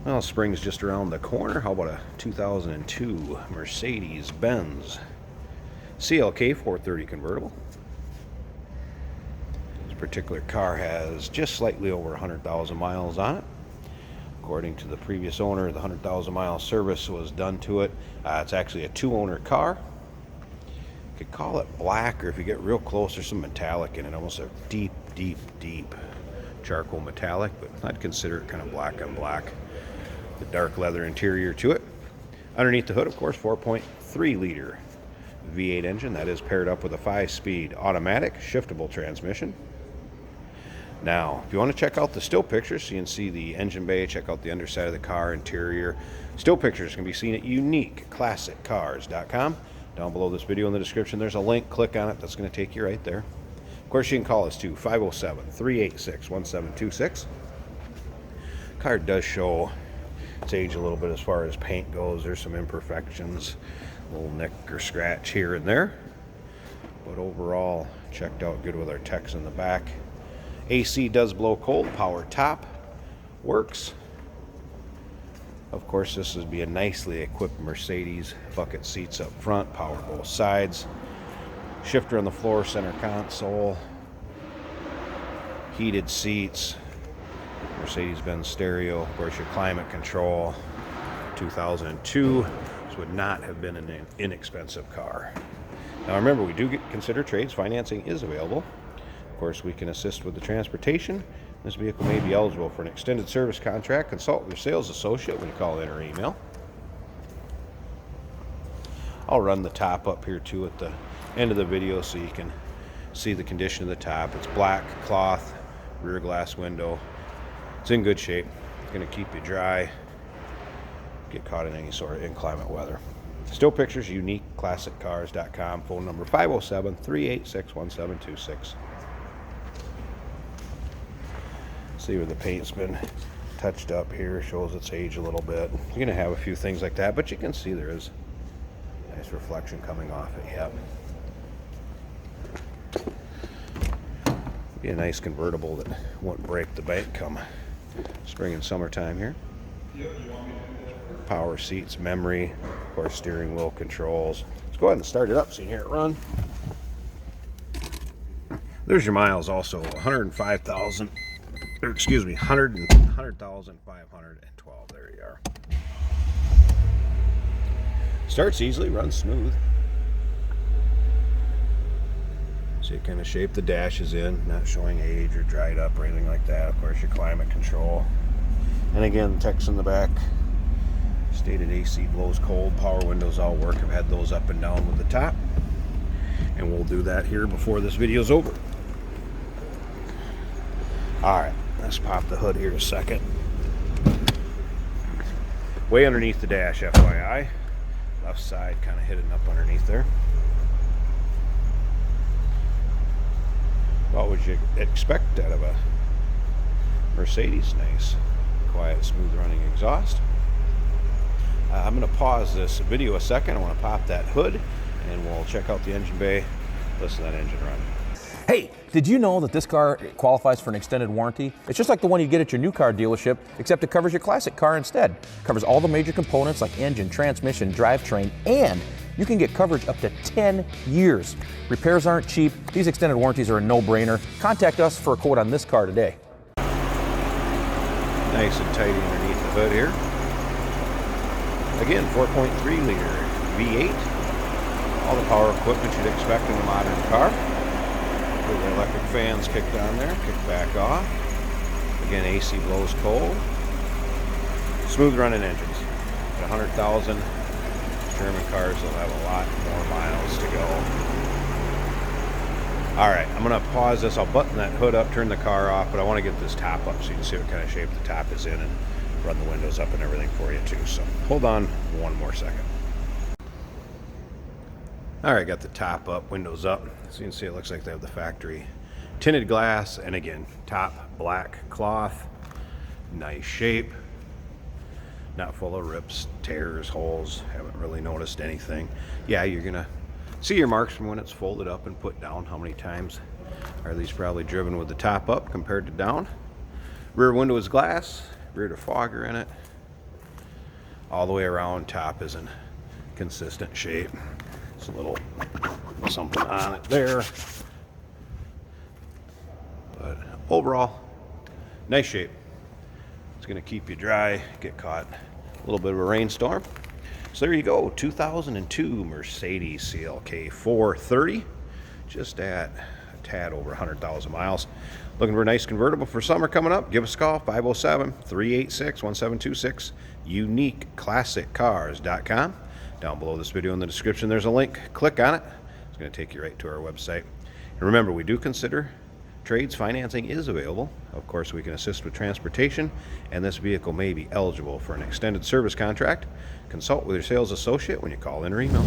Well, spring's just around the corner. How about a 2002 Mercedes-Benz CLK430 convertible? This particular car has just slightly over 100,000 miles on it. According to the previous owner, the 100,000 mile service was done to it. It's actually a two-owner car. You could call it black, or if you get real close, there's some metallic in it, almost a deep charcoal metallic, but I'd consider it kind of black on black. The dark leather interior to it. Underneath the hood, of course, 4.3 liter V8 engine that is paired up with a 5-speed automatic shiftable transmission. Now, if you want to check out the still pictures so you can see the engine bay, check out the underside of the car, interior. Still pictures can be seen at uniqueclassiccars.com. Down below this video in the description, there's a link. Click on it. That's going to take you right there. Of course, you can call us too, 507-386-1726. Car does show its age a little bit as far as paint goes. There's some imperfections, a little nick or scratch here and there. But overall, checked out good with our techs in the back. AC does blow cold, power top works. Of course, this would be a nicely equipped Mercedes. Bucket seats up front, power both sides. Shifter on the floor, center console. Heated seats. Mercedes-Benz stereo. Of course, your climate control. 2002. This would not have been an inexpensive car. Now remember, we do consider trades. Financing is available. Of course, we can assist with the transportation. This vehicle may be eligible for an extended service contract. Consult with your sales associate when you call in or email. I'll run the top up here too at the end of the video so you can see the condition of the top. It's black cloth, rear glass window. It's in good shape. It's going to keep you dry. Get caught in any sort of inclement weather. Still pictures, uniqueclassiccars.com. Phone number 507-386-1726. See where the paint's been touched up here, shows its age a little bit. You're going to have a few things like that, but you can see there is nice reflection coming off it. Yep. Be a nice convertible that won't break the bank come spring and summertime here. Power seats, memory, of course, steering wheel controls. Let's go ahead and start it up so you can hear it run. There's your miles also, 105,000. Or excuse me, 100,512. There you are. Starts easily, runs smooth. See what kind of shape the dash is in, not showing age or dried up or anything like that. Of course, your climate control. And again, text in the back. Stated AC blows cold, power windows all work. I've had those up and down with the top. And we'll do that here before this video's over. Alright, let's pop the hood here a second. Way underneath the dash, FYI. Left side kind of hidden up underneath there. What would you expect out of a Mercedes? Nice, quiet, smooth running exhaust. I'm going to pause this video a second. I want to pop that hood and we'll check out the engine bay, listen to that engine run. Hey, did you know that this car qualifies for an extended warranty? It's just like the one you get at your new car dealership, except it covers your classic car instead. It covers all the major components like engine, transmission, drivetrain, and you can get coverage up to 10 years. Repairs aren't cheap. These extended warranties are a no-brainer. Contact us for a quote on this car today. Nice and tidy underneath the hood here. Again, 4.3 liter V8. All the power equipment you'd expect in a modern car. The electric fans kicked on there, kicked back off. Again, AC blows cold. Smooth running engines. At 100,000, German cars will have a lot more miles to go. Alright, I'm going to pause this. I'll button that hood up, turn the car off, but I want to get this top up so you can see what kind of shape the top is in and run the windows up and everything for you too. So hold on one more second. Alright, got the top up, windows up. So you can see it looks like they have the factory tinted glass, and again, top black cloth, nice shape, not full of rips, tears, holes. Haven't really noticed anything. Yeah, you're gonna see your marks from when it's folded up and put down. How many times are these probably driven with the top up compared to down? Rear window is glass, rear defogger in it. all the way around. Top is in consistent shape. It's a little something on it there. But overall, nice shape. It's going to keep you dry, get caught a little bit of a rainstorm. So there you go, 2002 Mercedes CLK430, just at a tad over 100,000 miles. Looking for a nice convertible for summer coming up? Give us a call, 507-386-1726, uniqueclassiccars.com. Down below this video in the description, there's a link. Click on it. It's going to take you right to our website. And remember, we do consider trades. Financing is available. Of course, we can assist with transportation, and this vehicle may be eligible for an extended service contract. Consult with your sales associate when you call in or email.